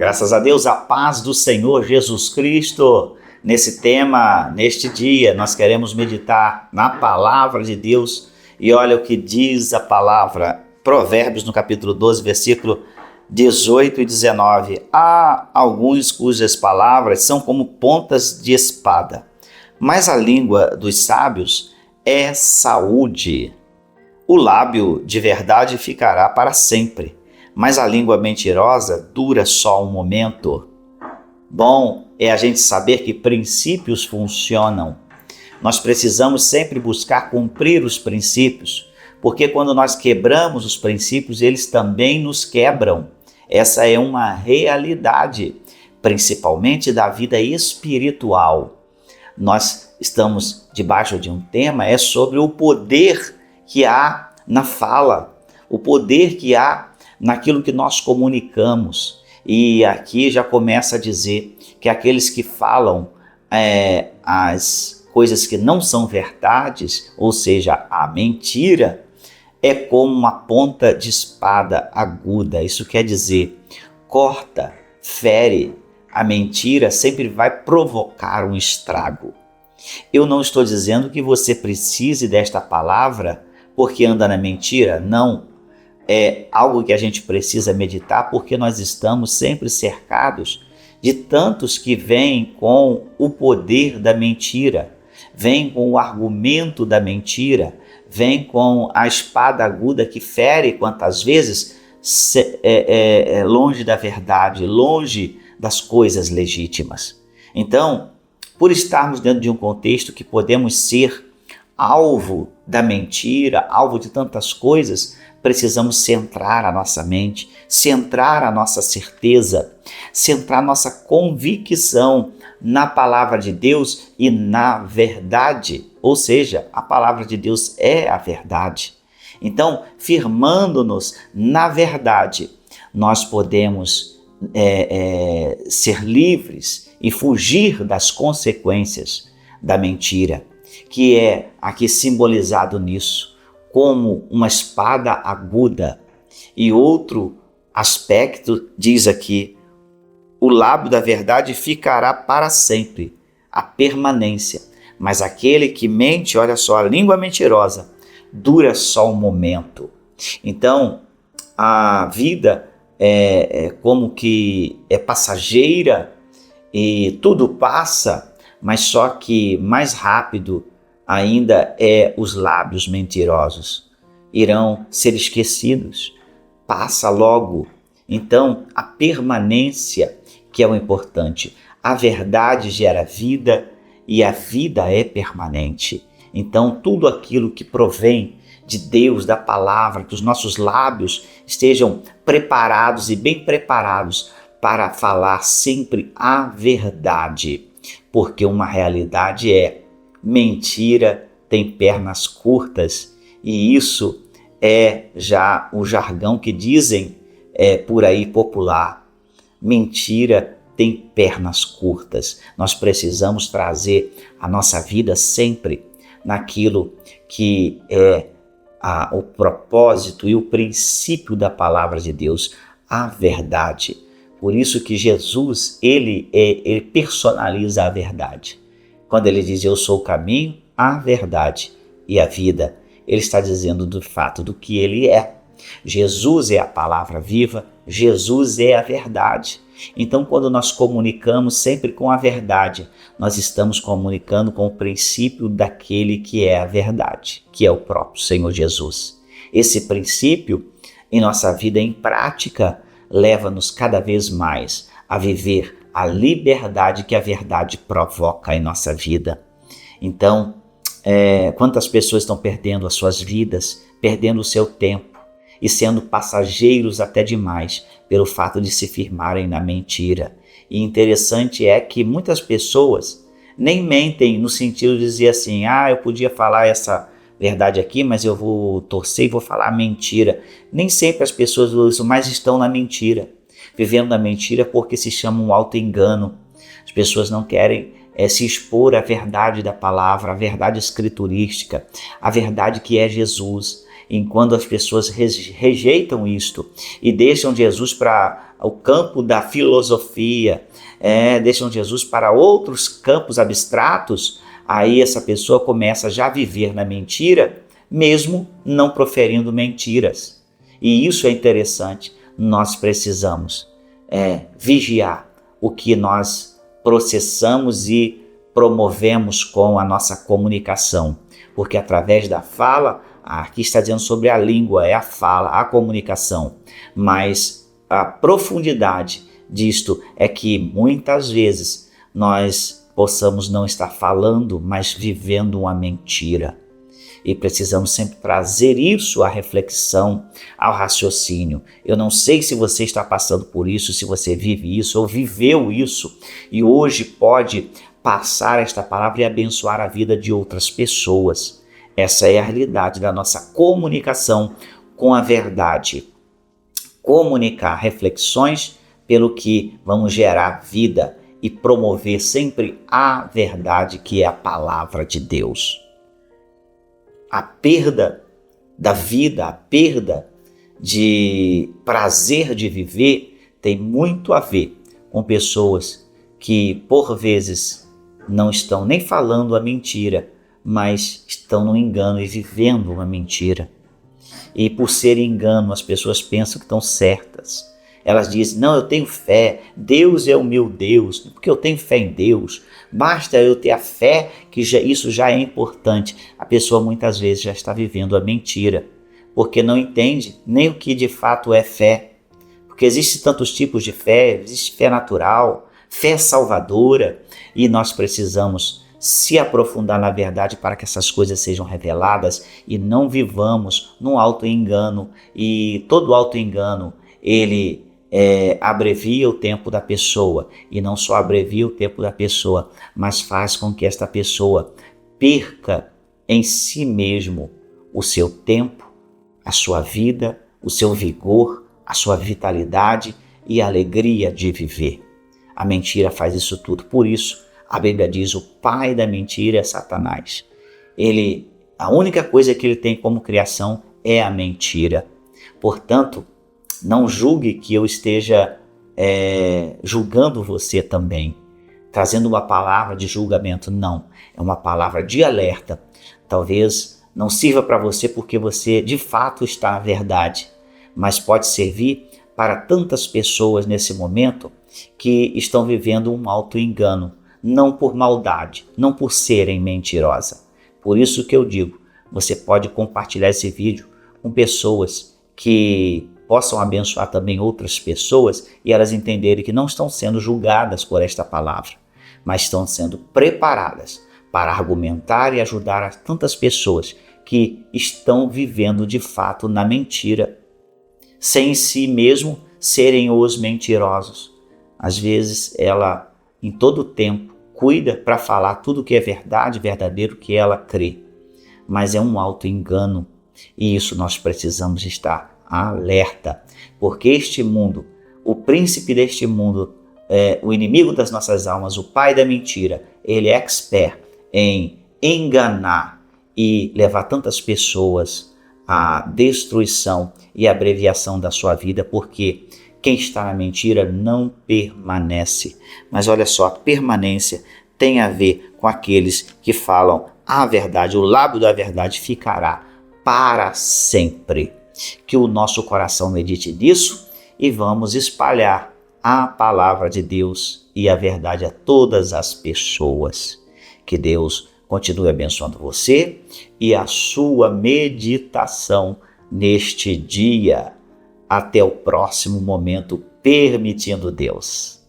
Graças a Deus, a paz do Senhor Jesus Cristo. Nesse tema, neste dia, nós queremos meditar na palavra de Deus. E olha o que diz a palavra, Provérbios no capítulo 12, versículo 18 e 19. Há alguns cujas palavras são como pontas de espada, mas a língua dos sábios é saúde. O lábio de verdade ficará para sempre, mas a língua mentirosa dura só um momento. Bom é a gente saber que princípios funcionam. Nós precisamos sempre buscar cumprir os princípios, porque quando nós quebramos os princípios, eles também nos quebram. Essa é uma realidade, principalmente da vida espiritual. Nós estamos debaixo de um tema, é sobre o poder que há na fala, o poder que há naquilo que nós comunicamos. E aqui já começa a dizer que aqueles que falam as coisas que não são verdades, ou seja, a mentira, é como uma ponta de espada aguda. Isso quer dizer, corta, fere. A mentira sempre vai provocar um estrago. Eu não estou dizendo que você precise desta palavra porque anda na mentira, não. É algo que a gente precisa meditar porque nós estamos sempre cercados de tantos que vêm com o poder da mentira, vêm com o argumento da mentira, vêm com a espada aguda que fere quantas vezes longe da verdade, longe das coisas legítimas. Então, por estarmos dentro de um contexto que podemos ser alvo da mentira, alvo de tantas coisas, precisamos centrar a nossa mente, centrar a nossa certeza, centrar nossa convicção na palavra de Deus e na verdade. Ou seja, a palavra de Deus é a verdade. Então, firmando-nos na verdade, nós podemos ser livres e fugir das consequências da mentira, que é aqui simbolizado nisso, como uma espada aguda. E outro aspecto diz aqui, o lábio da verdade ficará para sempre, a permanência. Mas aquele que mente, olha só, a língua mentirosa, dura só um momento. Então, a vida é como que é passageira e tudo passa, mas só que mais rápido ainda os lábios mentirosos. Irão ser esquecidos. Passa logo. Então, a permanência que é o importante. A verdade gera vida e a vida é permanente. Então, tudo aquilo que provém de Deus, da palavra, que os nossos lábios estejam preparados e bem preparados para falar sempre a verdade. Porque uma realidade mentira tem pernas curtas, e isso é já o jargão que dizem por aí popular. Mentira tem pernas curtas. Nós precisamos trazer a nossa vida sempre naquilo que é o propósito e o princípio da palavra de Deus, a verdade. Por isso que Jesus, ele personaliza a verdade. Quando ele diz, eu sou o caminho, a verdade e a vida, ele está dizendo do fato do que ele é. Jesus é a palavra viva, Jesus é a verdade. Então, quando nós comunicamos sempre com a verdade, nós estamos comunicando com o princípio daquele que é a verdade, que é o próprio Senhor Jesus. Esse princípio, em nossa vida em prática, leva-nos cada vez mais a viver a liberdade que a verdade provoca em nossa vida. Então, quantas pessoas estão perdendo as suas vidas, perdendo o seu tempo e sendo passageiros até demais pelo fato de se firmarem na mentira. E interessante é que muitas pessoas nem mentem no sentido de dizer assim, eu podia falar essa verdade aqui, mas eu vou torcer e vou falar mentira. Nem sempre as pessoas usam, mas estão na mentira. Vivendo na mentira porque se chama um auto-engano. As pessoas não querem se expor à verdade da palavra, a verdade escriturística, a verdade que é Jesus. Enquanto as pessoas rejeitam isto e deixam Jesus para o campo da filosofia, deixam Jesus para outros campos abstratos, aí essa pessoa começa já a viver na mentira, mesmo não proferindo mentiras. E isso é interessante. Nós precisamos vigiar o que nós processamos e promovemos com a nossa comunicação, porque através da fala, aqui está dizendo sobre a língua, é a fala, a comunicação, mas a profundidade disto é que muitas vezes nós possamos não estar falando, mas vivendo uma mentira. E precisamos sempre trazer isso à reflexão, ao raciocínio. Eu não sei se você está passando por isso, se você vive isso ou viveu isso e hoje pode passar esta palavra e abençoar a vida de outras pessoas. Essa é a realidade da nossa comunicação com a verdade. Comunicar reflexões pelo que vamos gerar vida e promover sempre a verdade, que é a palavra de Deus. A perda da vida, a perda de prazer de viver tem muito a ver com pessoas que, por vezes, não estão nem falando a mentira, mas estão no engano e vivendo uma mentira. E por ser engano, as pessoas pensam que estão certas. Elas dizem, não, eu tenho fé, Deus é o meu Deus, porque eu tenho fé em Deus, basta eu ter a fé, que isso já é importante. A pessoa muitas vezes já está vivendo a mentira, porque não entende nem o que de fato é fé. Porque existem tantos tipos de fé, existe fé natural, fé salvadora, e nós precisamos se aprofundar na verdade para que essas coisas sejam reveladas e não vivamos num auto-engano. E todo auto-engano, ele abrevia o tempo da pessoa, e não só abrevia o tempo da pessoa, mas faz com que esta pessoa perca em si mesmo o seu tempo, a sua vida, o seu vigor, a sua vitalidade e a alegria de viver. A mentira faz isso tudo. Por isso, a Bíblia diz, o pai da mentira é Satanás. A única coisa que ele tem como criação é a mentira. Portanto, não julgue que eu esteja julgando você também, trazendo uma palavra de julgamento. Não, é uma palavra de alerta. Talvez não sirva para você porque você de fato está na verdade, mas pode servir para tantas pessoas nesse momento que estão vivendo um auto-engano, não por maldade, não por serem mentirosas. Por isso que eu digo, você pode compartilhar esse vídeo com pessoas que possam abençoar também outras pessoas e elas entenderem que não estão sendo julgadas por esta palavra, mas estão sendo preparadas para argumentar e ajudar a tantas pessoas que estão vivendo de fato na mentira, sem em si mesmo serem os mentirosos. Às vezes ela, em todo o tempo, cuida para falar tudo que é verdade, verdadeiro, que ela crê, mas é um auto-engano, e isso nós precisamos estar alerta, porque este mundo, o príncipe deste mundo, o inimigo das nossas almas, o pai da mentira, ele é expert em enganar e levar tantas pessoas à destruição e abreviação da sua vida, porque quem está na mentira não permanece. Mas olha só, a permanência tem a ver com aqueles que falam a verdade, o lábio da verdade ficará para sempre. Que o nosso coração medite nisso e vamos espalhar a palavra de Deus e a verdade a todas as pessoas. Que Deus continue abençoando você e a sua meditação neste dia. Até o próximo momento, permitindo Deus.